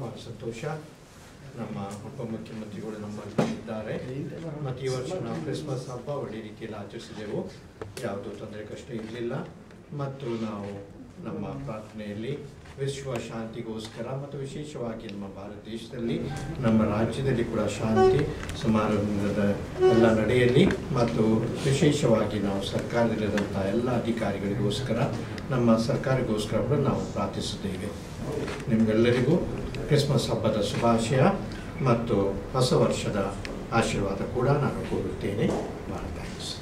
ಭಾಳ ಸಂತೋಷ. ನಮ್ಮ ಉಪಮುಖ್ಯಮಂತ್ರಿಗಳು ನಮ್ಮಲ್ಲಿ ಇದ್ದಾರೆ ಮತ್ತು ಈ ವರ್ಷ ನಾವು ಕ್ರಿಸ್ಮಸ್ ಹಬ್ಬ ಒಳ್ಳೆ ರೀತಿಯಲ್ಲಿ ಆಚರಿಸಿದೆವು. ಯಾವುದೂ ತೊಂದರೆ ಕಷ್ಟ ಇರಲಿಲ್ಲ. ಮತ್ತು ನಾವು ನಮ್ಮ ಪ್ರಾರ್ಥನೆಯಲ್ಲಿ ವಿಶ್ವ ಶಾಂತಿಗೋಸ್ಕರ ಮತ್ತು ವಿಶೇಷವಾಗಿ ನಮ್ಮ ಭಾರತ ದೇಶದಲ್ಲಿ ನಮ್ಮ ರಾಜ್ಯದಲ್ಲಿ ಕೂಡ ಶಾಂತಿ ಸಮಾರಂಭದ ಎಲ್ಲ ನಡೆಯಲಿ ಮತ್ತು ವಿಶೇಷವಾಗಿ ನಾವು ಸರ್ಕಾರದಲ್ಲಿರುವಂಥ ಎಲ್ಲ ಅಧಿಕಾರಿಗಳಿಗೋಸ್ಕರ ನಮ್ಮ ಸರ್ಕಾರಗೋಸ್ಕರ ಕೂಡ ನಾವು ಪ್ರಾರ್ಥಿಸುತ್ತೇವೆ. ನಿಮಗೆಲ್ಲರಿಗೂ ಕ್ರಿಸ್ಮಸ್ ಹಬ್ಬದ ಶುಭಾಶಯ ಮತ್ತು ಹೊಸ ವರ್ಷದ ಆಶೀರ್ವಾದ ಕೂಡ ನಾನು ಕೋರುತ್ತೇನೆ. ಭಾಳ ಥ್ಯಾಂಕ್ಸ್.